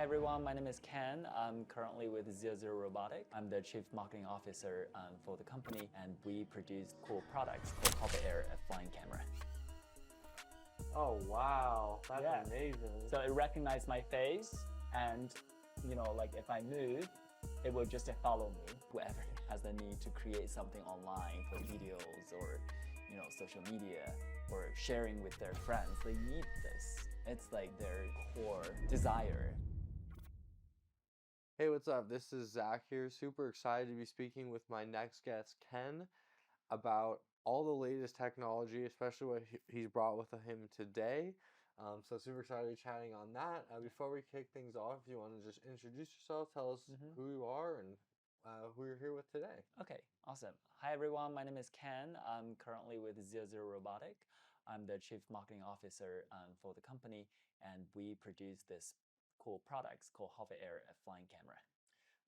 Hi everyone, my name is Ken. I'm currently with Zero Robotic. I'm the Chief Marketing Officer for the company, and we produce cool products called Hover Air, a flying camera. Oh wow, that's Yeah. amazing. So it recognizes my face, and like if I move, it will just follow me. Whoever has the need to create something online for videos or social media or sharing with their friends, they need this. It's like their core desire. Hey, what's up? This is Zach here. Super excited to be speaking with my next guest, Ken, about all the latest technology, especially what he's brought with him today. So super excited to be chatting on that. Before we kick things off, if you want to just introduce yourself, tell us who you are and who you're here with today. Okay, awesome. Hi everyone, my name is Ken. I'm currently with Zero Robotic. I'm the Chief Marketing Officer for the company, and we produce this cool products called Hover Air, a flying camera.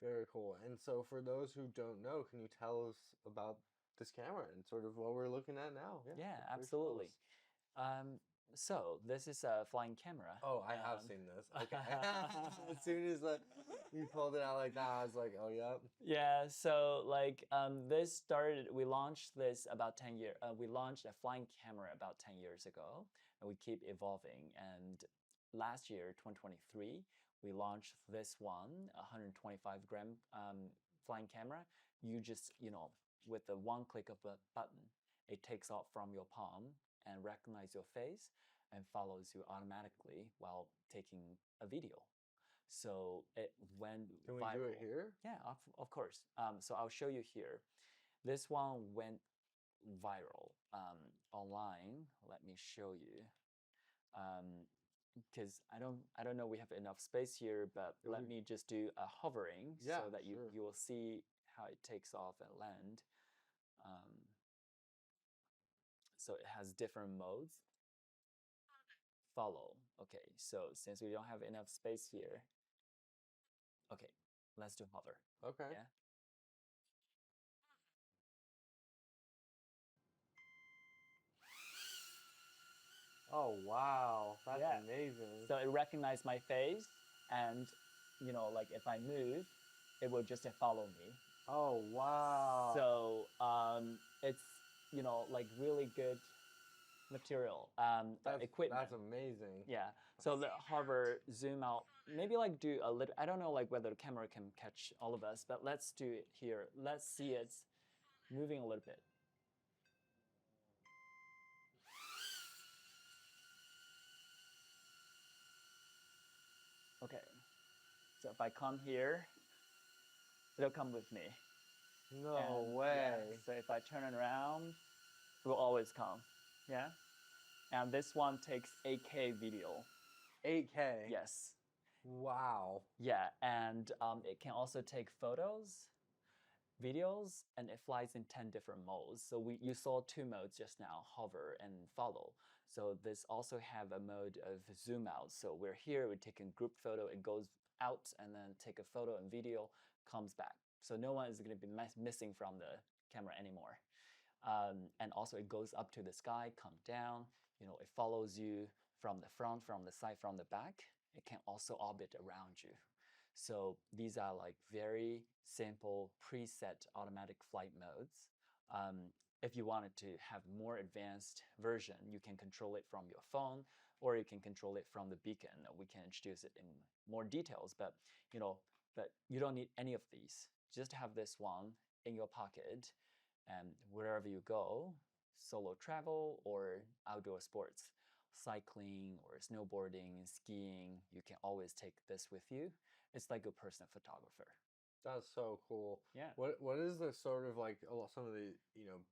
Very cool. And so for those who don't know, can you tell us about this camera and sort of what we're looking at now? Yeah, please tell absolutely. us. So this is a flying camera. Oh, I have seen this. Okay. As soon as you pulled it out like that, I was like, oh, yep. Yeah, so like this started, we launched this about 10 years, we launched a flying camera about 10 years ago, and we keep evolving. And last year, 2023, we launched this one, 125-gram flying camera. You just, with the one click of a button, it takes off from your palm and recognizes your face and follows you automatically while taking a video. So it went Can we viral. do it here? Yeah, of course. So I'll show you here. This one went viral online. Let me show you. Because I don't know we have enough space here, but let me just do a hovering so that you will see how it takes off and land. So it has different modes. Follow. Okay, so since we don't have enough space here, okay, let's do hover. Okay. Yeah. Oh, wow. That's Yeah. amazing. So it recognized my face, and like if I move, it will just follow me. Oh, wow. So it's like really good material equipment. That's amazing. Yeah. So the hover zoom out. Maybe like do a little. I don't know like whether the camera can catch all of us, but let's do it here. Let's see it moving a little bit. Okay. So if I come here, it'll come with me. No way. Yeah, so if I turn it around, it will always come. Yeah. And this one takes 8K video. 8K? Yes. Wow. Yeah, and it can also take photos, videos, and it flies in 10 different modes. So you saw two modes just now, hover and follow. So this also have a mode of zoom out. So we're here, we're taking group photo, it goes out and then take a photo and video, comes back. So no one is going to be missing from the camera anymore. And also it goes up to the sky, come down, it follows you from the front, from the side, from the back. It can also orbit around you. So these are like very simple preset automatic flight modes. If you wanted to have more advanced version, you can control it from your phone, or you can control it from the beacon. We can introduce it in more details, but you don't need any of these. Just have this one in your pocket, and wherever you go, solo travel or outdoor sports, cycling or snowboarding, skiing, you can always take this with you. It's like a personal photographer. That's so cool. Yeah. What is the sort of like some of the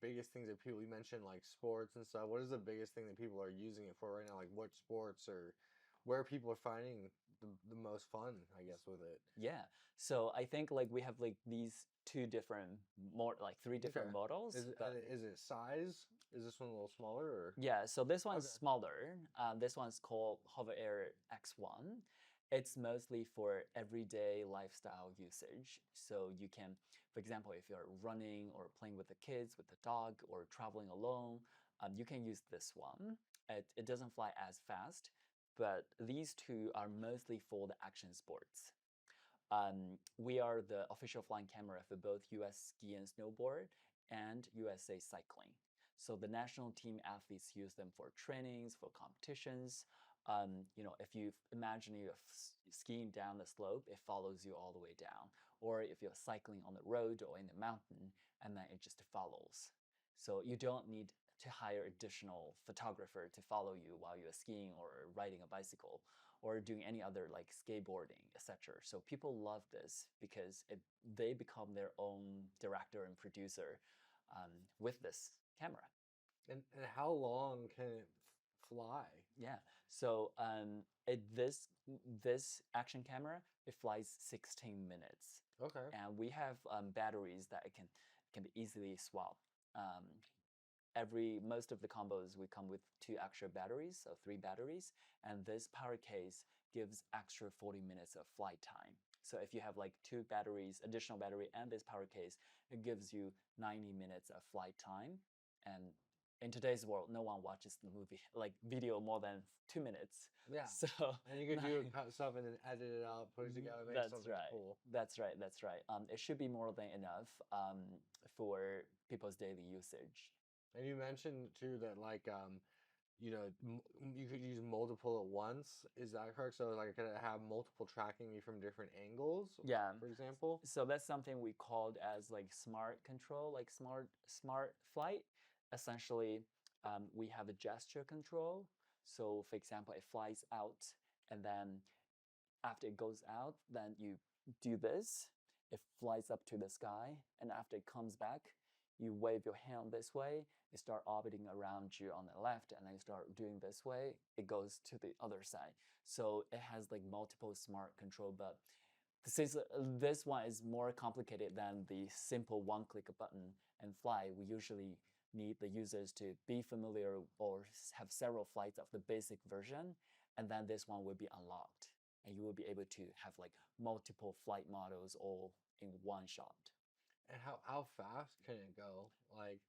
biggest things that people, you mentioned like sports and stuff. What is the biggest thing that people are using it for right now? Like what sports or where people are finding the most fun, I guess, with it? Yeah. So I think like we have like these three different models. Is it size? Is this one a little smaller or? Yeah, so this one's smaller. This one's called Hover Air X1. It's mostly for everyday lifestyle usage. So you can, for example, if you're running or playing with the kids, with the dog, or traveling alone, you can use this one. It doesn't fly as fast, but these two are mostly for the action sports. We are the official flying camera for both US ski and snowboard and USA cycling. So the national team athletes use them for trainings, for competitions. If you imagine you're skiing down the slope, it follows you all the way down. Or if you're cycling on the road or in the mountain, and then it just follows. So you don't need to hire additional photographer to follow you while you're skiing or riding a bicycle or doing any other like skateboarding, etc. So people love this because they become their own director and producer with this camera. And how long can it fly? Yeah. So this action camera, it flies 16 minutes, Okay. and we have batteries that it can be easily swapped. Most of the combos we come with 2 extra batteries, so 3 batteries, and this power case gives extra 40 minutes of flight time. So if you have like 2 batteries, additional battery, and this power case, it gives you 90 minutes of flight time. And in today's world, no one watches the movie like video more than 2 minutes. Yeah. So And you could do cut stuff and then edit it out, put it together, make that's something right. cool. That's right. That's right. It should be more than enough for people's daily usage. And you mentioned too that like you could use multiple at once. Is that correct? So like could it have multiple tracking me from different angles? Yeah. For example. So that's something we called as like smart control, like smart flight. Essentially, we have a gesture control. So for example, it flies out, and then after it goes out, then you do this. It flies up to the sky, and after it comes back, you wave your hand this way. It start orbiting around you on the left, and then you start doing this way. It goes to the other side. So it has like multiple smart control, but since this one is more complicated than the simple one-click button and fly, we usually need the users to be familiar or have several flights of the basic version, and then this one will be unlocked, and you will be able to have like multiple flight models all in one shot. And how fast can it go? Like,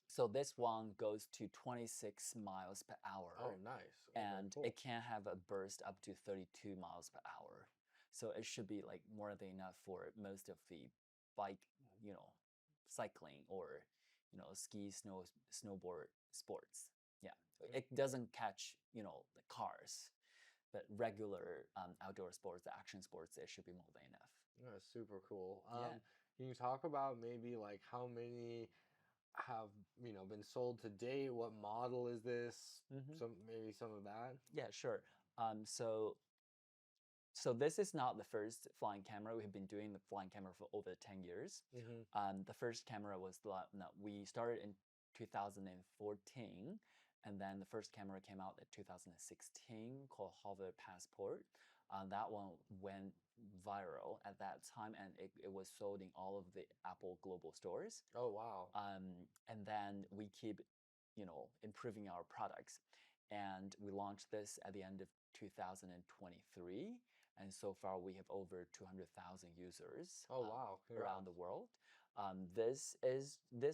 so this one goes to 26 miles per hour. oh, nice. Okay, and cool. it can have a burst up to 32 miles per hour. So it should be like more than enough for most of the bike, cycling or, ski, snowboard sports. Yeah, it doesn't catch, the cars, but regular outdoor sports, the action sports, it should be more than enough. That's super cool. Yeah. Can you talk about maybe like how many have been sold to date? What model is this? Maybe some of that. Yeah, sure. So this is not the first flying camera. We have been doing the flying camera for over 10 years. The first camera was we started in 2014, and then the first camera came out in 2016 called Hover Passport. That one went viral at that time, and it was sold in all of the Apple global stores. Oh wow! And then we keep, improving our products, and we launched this at the end of 2023. And so far, we have over 200,000 users. Oh wow! Around the world. This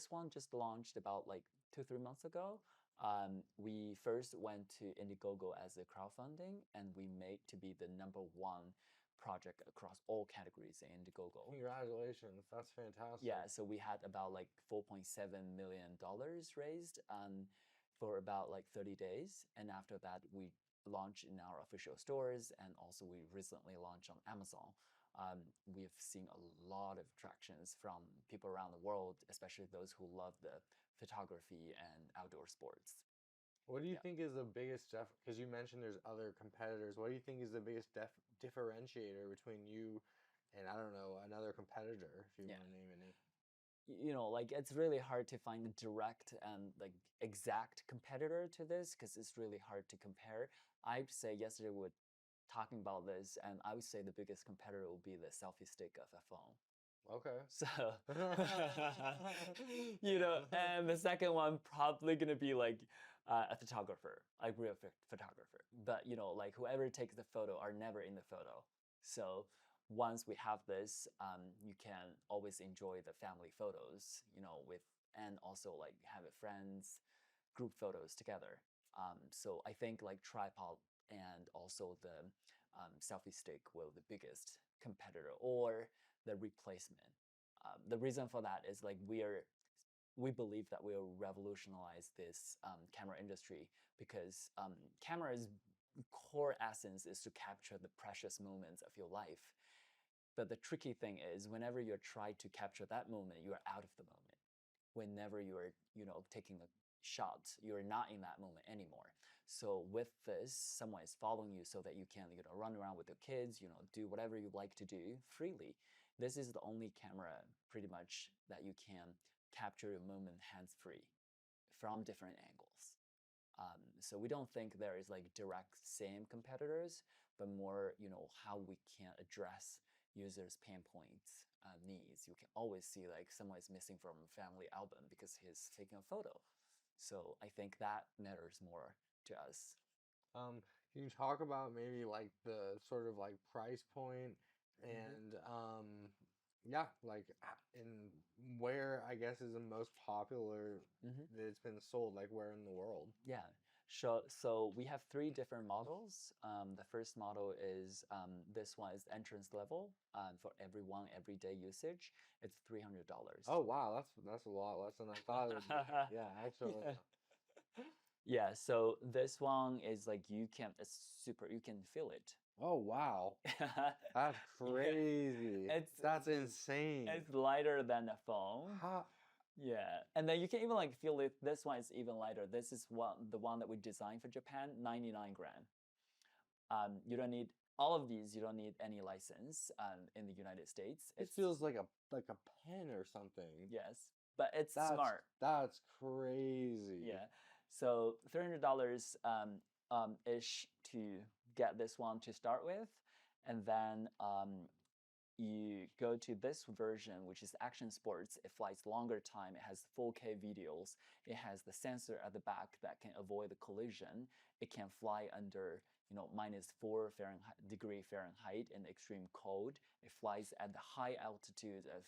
one just launched about like 2-3 months ago. We first went to Indiegogo as a crowdfunding, and we made to be the #1 project across all categories in Indiegogo. Congratulations, that's fantastic. Yeah, so we had about like $4.7 million raised for about like 30 days, and after that we launched in our official stores, and also we recently launched on Amazon. We've seen a lot of tractions from people around the world, especially those who love the photography and outdoor sports. What do you think is the biggest because you mentioned there's other competitors. What do you think is the biggest differentiator between you and, I don't know, another competitor, if you want to name any? Like it's really hard to find a direct and like exact competitor to this because it's really hard to compare. I'd say yesterday we were talking about this, and I would say the biggest competitor will be the selfie stick of a phone. Okay. So, and the second one probably gonna be like a photographer, like real photographer. But like whoever takes the photo are never in the photo. So once we have this, you can always enjoy the family photos, and also like have a friends group photos together. So I think like tripod and also the selfie stick will the biggest competitor or the replacement. The reason for that is like we believe that we'll revolutionize this camera industry because camera's core essence is to capture the precious moments of your life. But the tricky thing is whenever you try to capture that moment, you are out of the moment. Whenever you are, taking a shot, you're not in that moment anymore. So with this, someone is following you so that you can, run around with your kids, do whatever you like to do freely. This is the only camera pretty much that you can capture your moment hands-free from different angles. So we don't think there is like direct same competitors, but more, how we can address users' pain points, needs. You can always see like someone is missing from a family album because he's taking a photo. So I think that matters more to us. Can you talk about maybe like the sort of like price point and yeah, like in where I guess is the most popular that it's been sold, like where in the world? Yeah. So we have three different models. The first model is this one is entrance level for everyone, everyday usage. It's $300. Oh wow, that's a lot less than I thought it would be. Yeah, actually. Yeah, so this one is like it's super, you can feel it. Oh wow, that's crazy. That's insane. It's lighter than a phone. How? Yeah, and then you can even like feel it. This one is even lighter. This is the one that we designed for Japan, 99 gram. You don't need all of these. You don't need any license in the United States. It feels like a pen or something. Yes, but it's smart. That's crazy. Yeah, so $300 ish to get this one to start with, and then you go to this version, which is Action Sports. It flies longer time. It has 4K videos. It has the sensor at the back that can avoid the collision. It can fly under -4 degree Fahrenheit in extreme cold. It flies at the high altitude of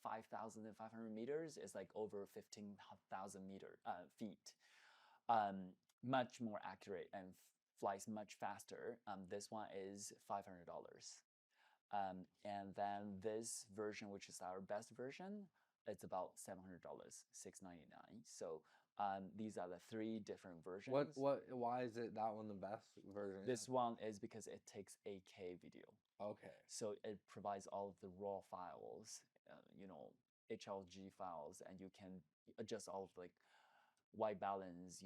5,500 meters. It's like over 15,000 feet. Much more accurate and flies much faster. This one is $500. And then this version, which is our best version, it's about $700, $699. So these are the three different versions. Why is it that one the best version? This one is because it takes 8K video. Okay. So it provides all of the raw files, HLG files, and you can adjust all of like white balance,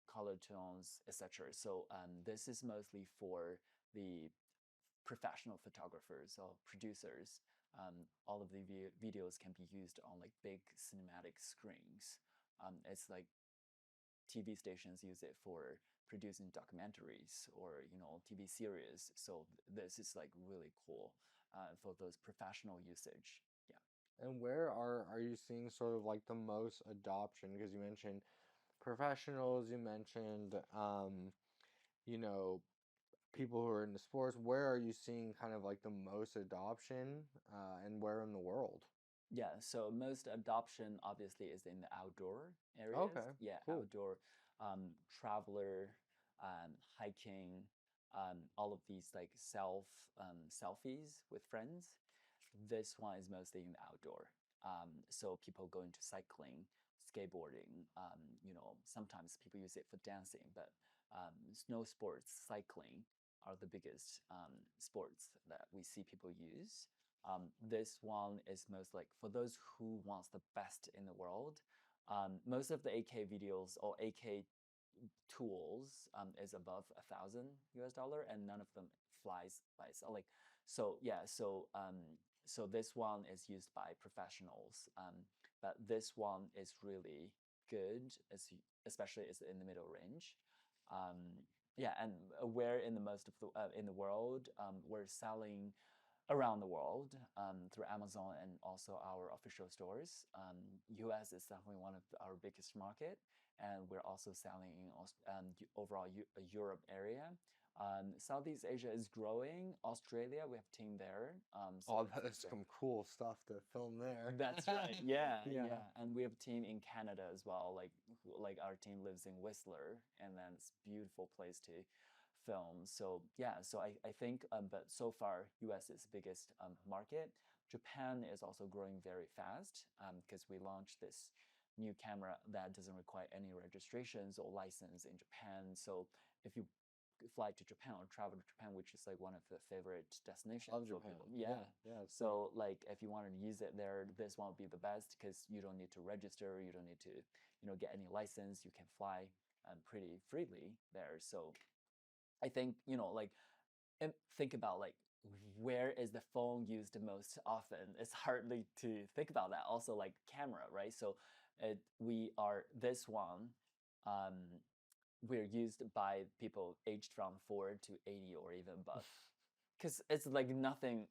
color tones, etc. So this is mostly for the professional photographers or producers. All of the videos can be used on like big cinematic screens. It's like TV stations use it for producing documentaries or TV series. So this is like really cool for those professional usage. Yeah. And where are you seeing sort of like the most adoption? Because you mentioned professionals, you mentioned people who are into sports. Where are you seeing kind of like the most adoption, and where in the world? Yeah, so most adoption obviously is in the outdoor areas. Okay, Yeah, cool. outdoor traveler, hiking, all of these like selfies with friends. This one is mostly in the outdoor. So people go into cycling, skateboarding. Sometimes people use it for dancing, but snow sports, cycling are the biggest sports that we see people use. This one is most like for those who wants the best in the world. Most of the 8K videos or 8K tools is above $1,000, and none of them flies by itself. Like so, yeah. So this one is used by professionals, but this one is really good, especially is in the middle range. Yeah, and we're in the most of the in the world. We're selling around the world through Amazon and also our official stores. US is definitely one of our biggest market, and we're also selling in overall Europe area. Southeast Asia is growing. Australia, we have a team there. Oh, that's some cool stuff to film there. That's right. Yeah, Yeah. yeah. And we have a team in Canada as well. Like our team lives in Whistler, and then it's a beautiful place to film. So yeah, so I think, but so far, US is the biggest market. Japan is also growing very fast because we launched this new camera that doesn't require any registrations or license in Japan. So if you fly to Japan or travel to Japan, which is like one of the favorite destinations Love for Japan. people. Yeah. Yeah. It's So like if you want to use it there, this one would be the best because you don't need to register, you don't need to, get any license. You can fly pretty freely there. So I think, like think about like where is the phone used the most often. It's hardly to think about that. Also like camera, right? So we are this one. Um, we're used by people aged from 4 to 80 or even above, because it's like nothing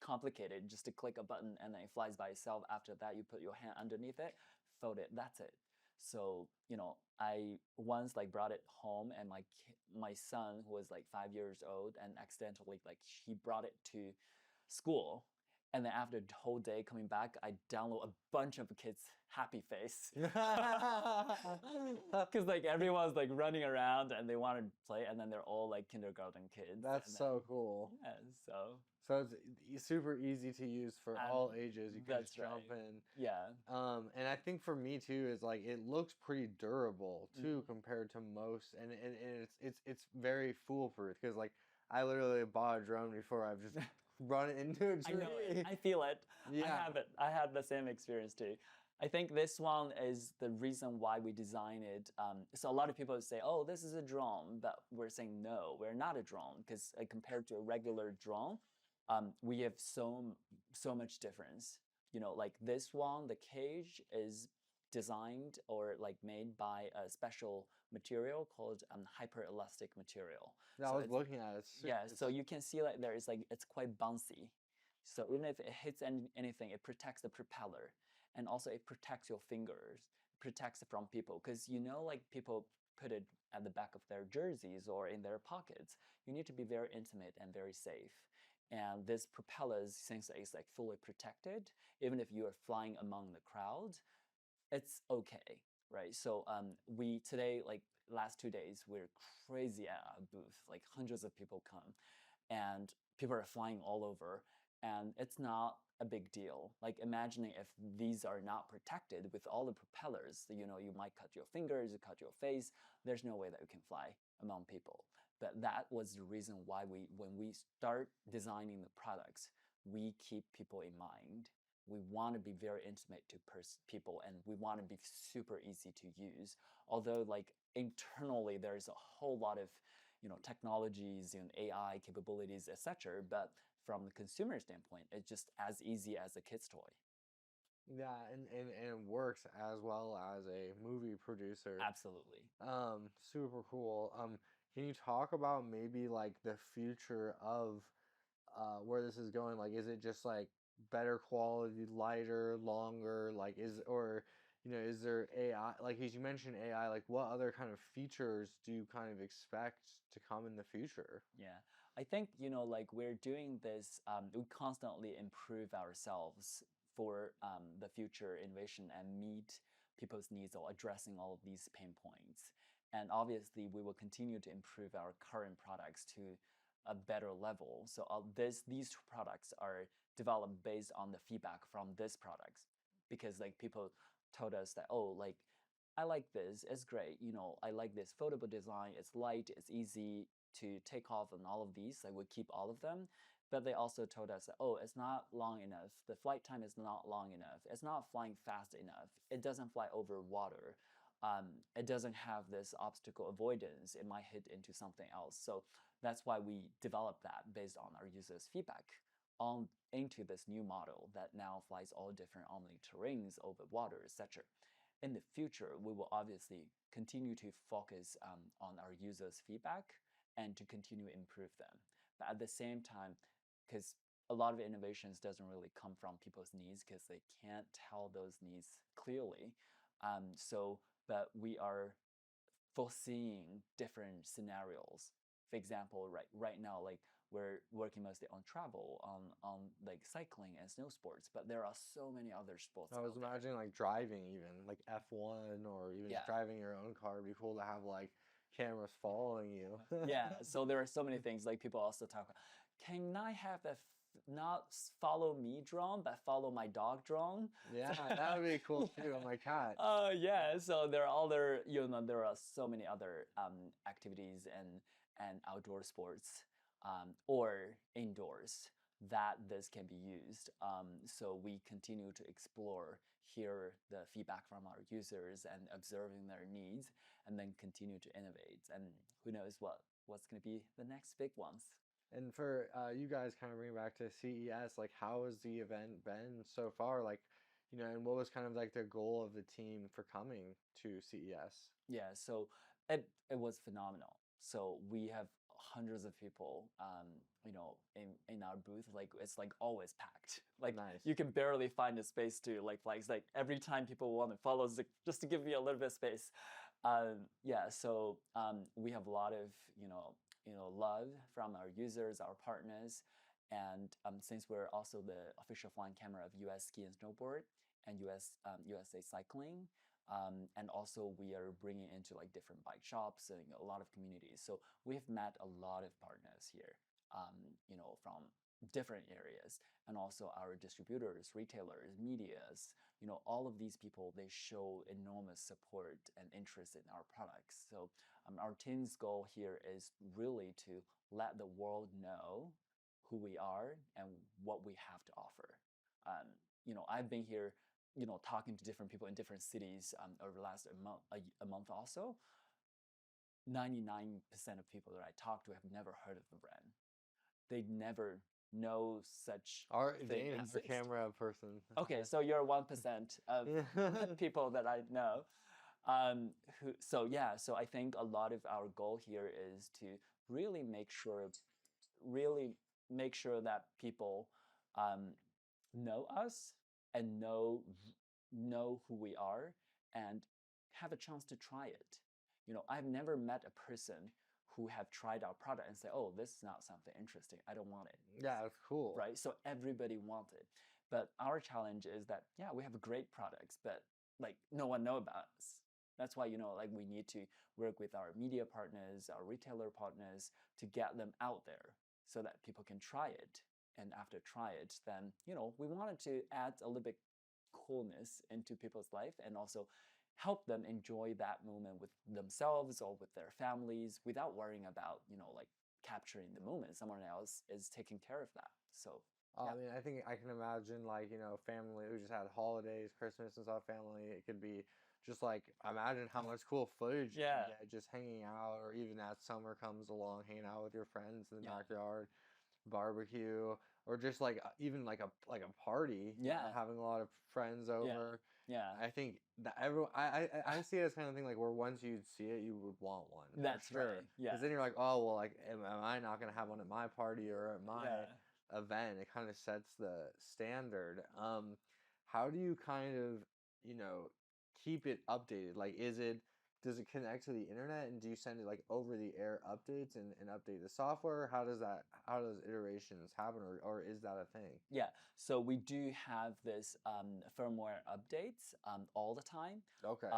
complicated. Just to click a button and then it flies by itself. After that, you put your hand underneath it, fold it. That's it. So I once like brought it home, and my son, who was like 5 years old, and accidentally like he brought it to school. And then after the whole day coming back, I download a bunch of kids' happy face. Because like everyone's like running around and they want to play, and then they're all like kindergarten kids. That's and so cool. Yeah, so So it's super easy to use for all ages. You can just jump in. Yeah. And I think for me too is like it looks pretty durable too compared to most, and it's very foolproof because like I literally bought a drone before I've just run into a tree. I know it. I feel it. Yeah. I have it. I had the same experience too. I think this one is the reason why we design it. So a lot of people say, "Oh, this is a drone," but we're saying no, we're not a drone because compared to a regular drone, we have so much difference. Like this one, the cage is designed or like made by a special material called hyperelastic material. Yeah, So I was looking at it. so you can see like there is like it's quite bouncy. So even if it hits anything, it protects the propeller, and also it protects your fingers, protects it from people, because like people put it at the back of their jerseys or in their pockets. You need to be very intimate and very safe. And this propeller, since it's like fully protected, even if you are flying among the crowd, it's okay, right? So we today, like last 2 days, we're crazy at our booth. Like hundreds of people come, and people are flying all over, and it's not a big deal. Like imagining if these are not protected with all the propellers, you might cut your fingers, you cut your face. There's no way that you can fly among people. But that was the reason why when we start designing the products, we keep people in mind. We want to be very intimate to people, and we want to be super easy to use. Although like internally there's a whole lot of technologies and AI capabilities, etc. But from the consumer standpoint, it's just as easy as a kid's toy. Yeah, and it works as well as a movie producer. Absolutely. Super cool. Can you talk about maybe like the future of where this is going? Like, is it just like better quality, lighter, longer? Like, is there AI? Like, as you mentioned AI, like what other kind of features do you kind of expect to come in the future? Yeah, I think like we're doing this. We constantly improve ourselves for the future innovation and meet people's needs or addressing all of these pain points. And obviously, we will continue to improve our current products to a better level. So these two products are developed based on the feedback from this products, because like people told us that, oh, like I like this, it's great. I like this foldable design. It's light, it's easy to take off, and all of these. I would keep all of them. But they also told us that, oh, it's not long enough. The flight time is not long enough. It's not flying fast enough. It doesn't fly over water. It doesn't have this obstacle avoidance. It might hit into something else. So that's why we developed that based on our users' feedback into this new model that now flies all different omni terrains over water, etc. In the future, we will obviously continue to focus on our users' feedback and to continue to improve them. But at the same time, because a lot of innovations doesn't really come from people's needs because they can't tell those needs clearly. But we are foreseeing different scenarios. For example, right now, like we're working mostly on travel, on like cycling and snow sports, but there are so many other sports. I was imagining like driving, even like F1, or even just driving your own car. It'd be cool to have like cameras following you. Yeah, so there are so many things like people also talk about, can I have a not follow me drone, but follow my dog drone? Yeah, that would be cool too. Oh my cat. Yeah, so there are other, there are so many other activities and outdoor sports or indoors that this can be used. So we continue to explore, hear the feedback from our users and observing their needs, and then continue to innovate. And who knows what's going to be the next big ones. And for you guys, kind of bring back to CES, like how has the event been so far? Like, and what was kind of like the goal of the team for coming to CES? Yeah, so it was phenomenal. So we have hundreds of people, in our booth. Like it's like always packed. Like Nice. you can barely find a space to like flags. Like every time people want to follow, it's like, just to give me a little bit of space. Yeah, so we have a lot of love from our users, our partners, and since we're also the official flying camera of U.S. Ski and Snowboard and USA Cycling. And also we are bringing into like different bike shops and a lot of communities. So we've met a lot of partners here, from different areas, and also our distributors, retailers, medias. All of these people, they show enormous support and interest in our products. So our team's goal here is really to let the world know who we are and what we have to offer. I've been here talking to different people in different cities over the last a month also. 99% of people that I talk to have never heard of the brand. They never know such thing Dane is a exists. camera person. Okay, so you're 1% of people that I know. So I think a lot of our goal here is to really make sure that people know us and know who we are and have a chance to try it. I've never met a person who have tried our product and say, "Oh, this is not something interesting. I don't want it." Yeah, that's cool. Right? So everybody wants it. But our challenge is that, yeah, we have great products, but like no one know about us. That's why, like we need to work with our media partners, our retailer partners to get them out there so that people can try it. And after try it, then, we wanted to add a little bit coolness into people's life and also help them enjoy that moment with themselves or with their families without worrying about, like capturing the moment. Someone else is taking care of that. So I mean, I think I can imagine like, family, we just had holidays, Christmas and stuff, family. It could be just like, imagine how much cool footage you can get just hanging out, or even as summer comes along, hanging out with your friends in the backyard, barbecue, or just like even like a party, having a lot of friends over. I think that I see it as kind of thing like where once you'd see it, you would want one. That's for sure. right. Yeah. Because then you're like, oh well, like am I not gonna have one at my party or at my event? It kind of sets the standard. How do you kind of keep it updated? Like, does it connect to the internet, and do you send it like over the air updates and update the software? How does iterations happen, or is that a thing? Yeah, so we do have this firmware updates all the time. Okay.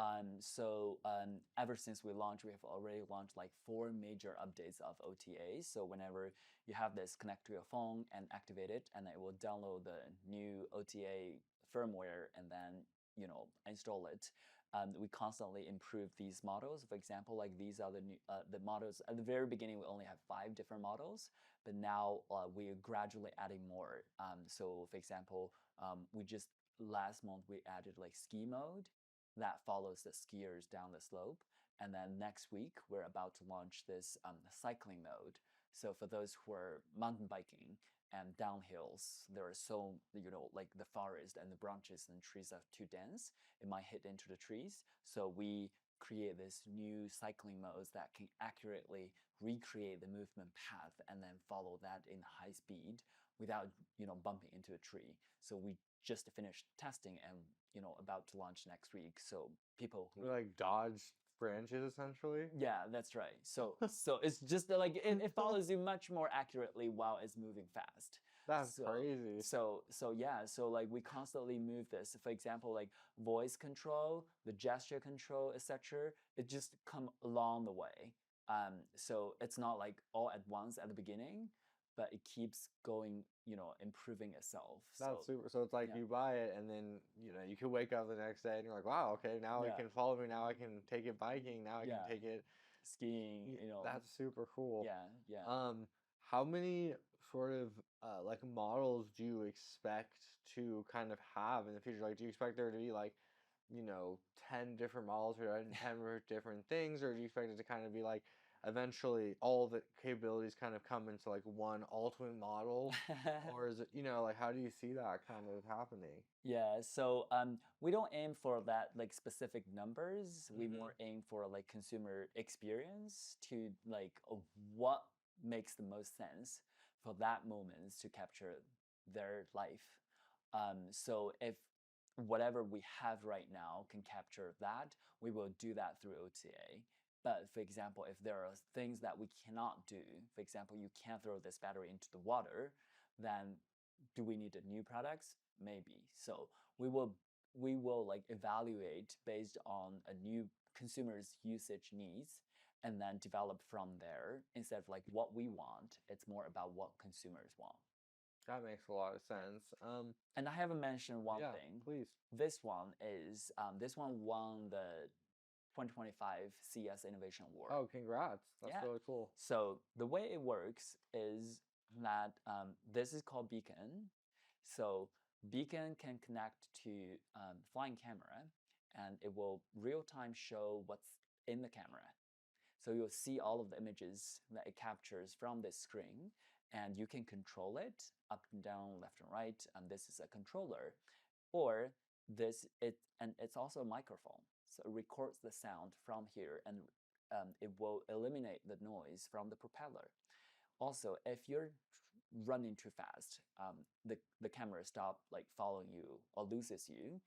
Ever since we launched, we have already launched like 4 major updates of OTAs. So whenever you have this, connect to your phone and activate it, and it will download the new OTA firmware and then install it. We constantly improve these models. For example, like these are the models. At the very beginning, we only have 5 different models, but now we're gradually adding more. So for example, we just last month we added like ski mode that follows the skiers down the slope. And then next week, we're about to launch this cycling mode. So for those who are mountain biking and downhills, there are so, like the forest and the branches and trees are too dense, it might hit into the trees. So we create this new cycling modes that can accurately recreate the movement path and then follow that in high speed without bumping into a tree. So we just finished testing and about to launch next week. So people who like dodge branches essentially. Yeah, that's right. So it's just like it follows you much more accurately while it's moving fast. That's crazy. So like we constantly move this. For example, like voice control, the gesture control, etc. It just come along the way. So it's not like all at once at the beginning, but it keeps going, improving itself. That's So super. So it's like yeah, you buy it, and then you can wake up the next day and you're like, wow, okay, now it yeah, can follow me. Now I can take it biking. Now I can yeah, take it. skiing, That's super cool. yeah, yeah. How many sort of like models do you expect to kind of have in the future? Like, do you expect there to be like, 10 different models or 10 different things, or do you expect it to kind of be like eventually all the capabilities kind of come into like one ultimate model? Or is it, like how do you see that kind of happening? Yeah, so we don't aim for that like specific numbers. We Mm-hmm. more aim for like consumer experience to like what makes the most sense for that moment to capture their life. So if whatever we have right now can capture that, we will do that through OTA. But for example, if there are things that we cannot do, for example, you can't throw this battery into the water, then do we need a new products? Maybe. So we will like evaluate based on a new consumer's usage needs and then develop from there instead of like what we want. It's more about what consumers want. That makes a lot of Yeah. sense. And I haven't mentioned one Yeah, thing. please. This one won the 2025 CS Innovation Award. Oh, congrats. That's Yeah. really cool. So the way it works is that this is called Beacon. So Beacon can connect to flying camera, and it will real time show what's in the camera. So you'll see all of the images that it captures from this screen, and you can control it up and down, left and right. And this is a controller, or and it's also a microphone. So it records the sound from here, and it will eliminate the noise from the propeller. Also, if you're running too fast, the camera stop like following you or loses you.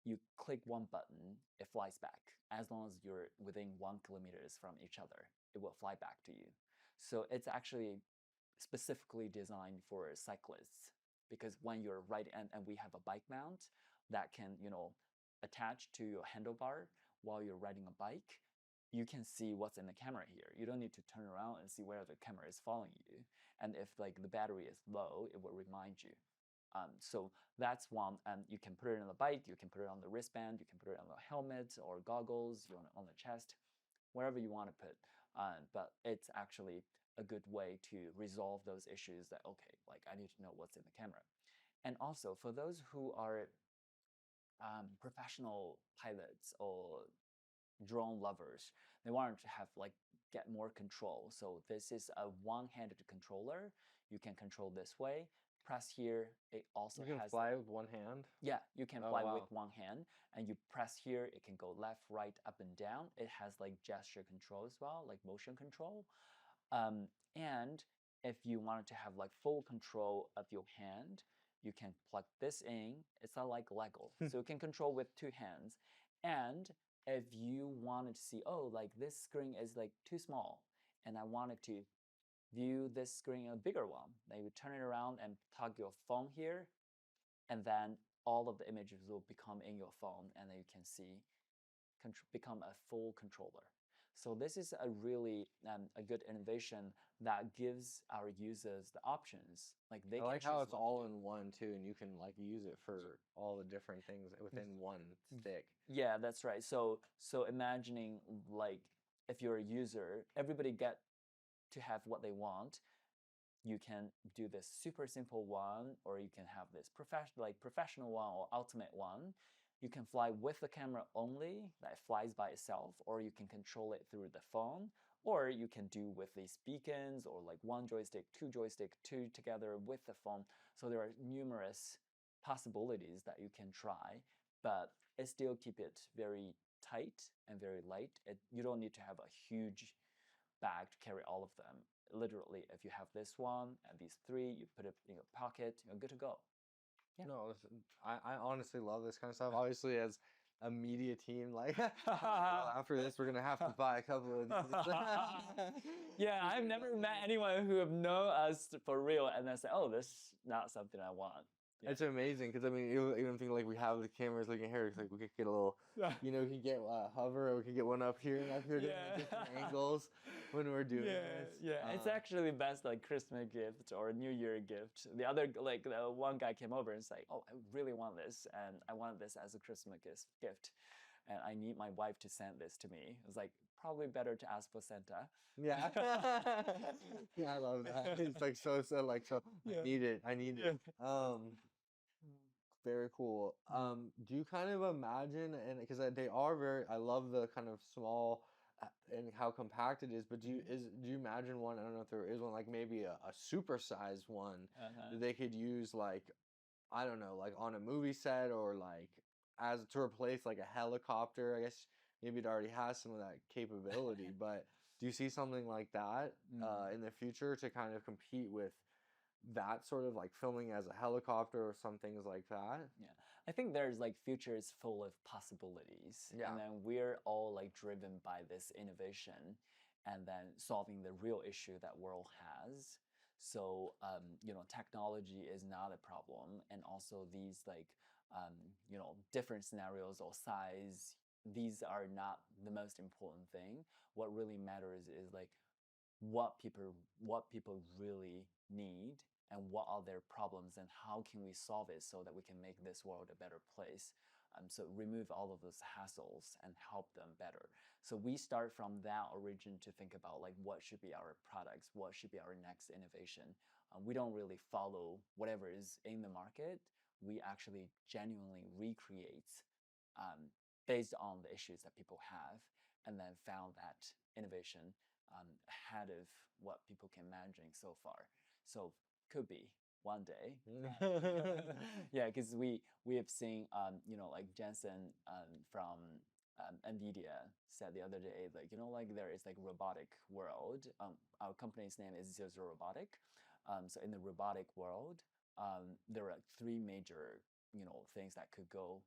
You click one button, it flies back. As long as you're within 1 kilometers from each other, it will fly back to you. So it's actually specifically designed for cyclists because when you're riding, and we have a bike mount that can, attach to your handlebar while you're riding a bike, you can see what's in the camera here. You don't need to turn around and see where the camera is following you. And if like the battery is low, it will remind you. So that's one. And you can put it on the bike, you can put it on the wristband, you can put it on the helmet or goggles, on the chest, wherever you want to put. But it's actually a good way to resolve those issues that, okay, like I need to know what's in the camera. And also for those who are professional pilots or drone lovers, they wanted to have like get more control. So this is a one-handed controller. You can control this way. Press here. It also You can has fly with one hand? yeah, you can Oh, fly with wow. one hand, and you press here. It can go left, right, up, and down. It has like gesture control as well, like motion control. And if you wanted to have like full control of your hand, you can plug this in. It's not like Lego, so you can control with two hands. And if you wanted to see, oh, like this screen is like too small, and I wanted to view this screen a bigger one, then you turn it around and tug your phone here, and then all of the images will become in your phone, and then you can see become a full controller. So this is a really a good innovation that gives our users the options. Like they I can like choose how it's what to all do. in one too, and you can like use it for all the different things within one stick. Yeah, that's right. So imagining like if you're a user, everybody get to have what they want. You can do this super simple one, or you can have this professional one or ultimate one. You can fly with the camera only, that flies by itself, or you can control it through the phone, or you can do with these beacons or like one joystick, two together with the phone. So there are numerous possibilities that you can try, but it still keep it very tight and very light. You don't need to have a huge bag to carry all of them. Literally, if you have this one and these three, you put it in your pocket, you're good to go. Yeah. No, I honestly love this kind of stuff. Obviously, as a media team, like, well, after this, we're gonna have to buy a couple of these. Yeah, I've never met anyone who have known us for real and then say, "Oh, this is not something I want." Yeah. It's amazing because I mean, even think like we have the cameras looking here. It's like we could get a little, you know, we can get hover, or we can get one up here and up here, doing like different angles when we're doing this. Yeah. It's actually best like Christmas gift or New Year gift. The other like the one guy came over and said, "Oh, I really want this, and I want this as a Christmas gift, and I need my wife to send this to me." It's like probably better to ask for Santa. Yeah. Yeah, I love that. It's like so like so. Yeah. I need it. I need it. Very cool. Do you kind of imagine, and because they are very, I love the kind of small and how compact it is. But do you imagine one? I don't know if there is one, like maybe a supersized one that they could use, like I don't know, like on a movie set or like as to replace like a helicopter. I guess maybe it already has some of that capability, but do you see something like that in the future to kind of compete with that sort of like filming as a helicopter or some things like that? Yeah, I think there's like future is full of possibilities, Yeah. and then we're all like driven by this innovation, and then solving the real issue that world has. So you know, technology is not a problem, and also these like you know, different scenarios or size. These are not the most important thing. What really matters is like what people really need and what are their problems and how can we solve it so that we can make this world a better place. So remove all of those hassles and help them better. So we start from that origin to think about like what should be our products, what should be our next innovation. We don't really follow whatever is in the market. We actually genuinely recreate based on the issues that people have, and then found that innovation ahead of what people can imagine so far. So could be one day. Yeah, because we have seen you know, like Jensen from NVIDIA said the other day, like, you know, like there is like robotic world. Our company's name is Zero Robotic. So in the robotic world, there are three major, you know, things that could go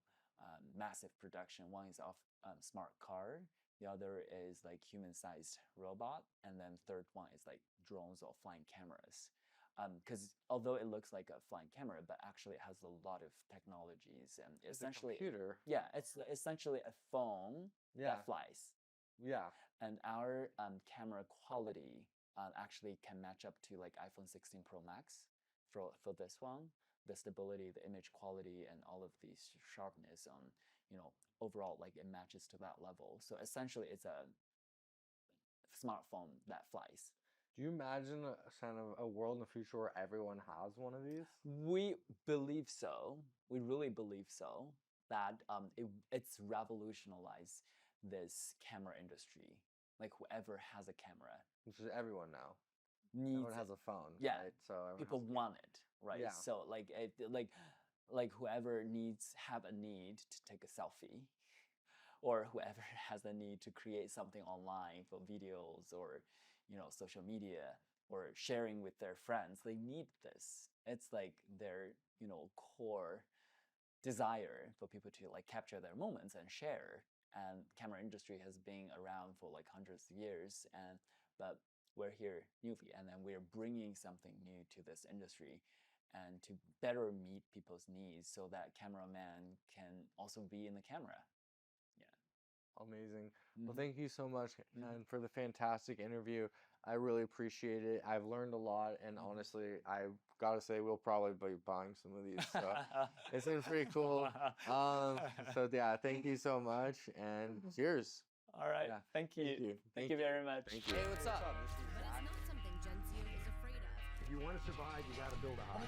massive production. One is of smart car. The other is like human-sized robot, and then third one is like drones or flying cameras. Because although it looks like a flying camera, but actually it has a lot of technologies, and It's essentially, a computer. yeah, it's essentially a phone that flies. Yeah. And our camera quality actually can match up to like iPhone 16 Pro Max for this one. The stability, the image quality, and all of these sharpness on, you know, overall, like it matches to that level. So essentially, it's a smartphone that flies. Do you imagine a kind of a world in the future where everyone has one of these? We believe so. We really believe so that it's revolutionized this camera industry. Like whoever has a camera Which is everyone now. needs Everyone has a phone. Yeah, right? So people want it, right? Yeah. So like like whoever have a need to take a selfie, or whoever has a need to create something online for videos or, you know, social media or sharing with their friends, they need this. It's like their, you know, core desire for people to like capture their moments and share. And camera industry has been around for like hundreds of years, and but we're here newly, and then we're bringing something new to this industry and to better meet people's needs so that cameraman can also be in the camera. Amazing. Well, thank you so much, Ken, for the fantastic interview. I really appreciate it. I've learned a lot, and honestly, I've got to say, we'll probably be buying some of these. So it's been pretty cool. So yeah, thank you so much, and cheers. All right. Yeah. Thank you. Thank you very much. Thank you. Hey, what's up? But it's not something Genzio is afraid of. If you want to survive, you got to build a hive.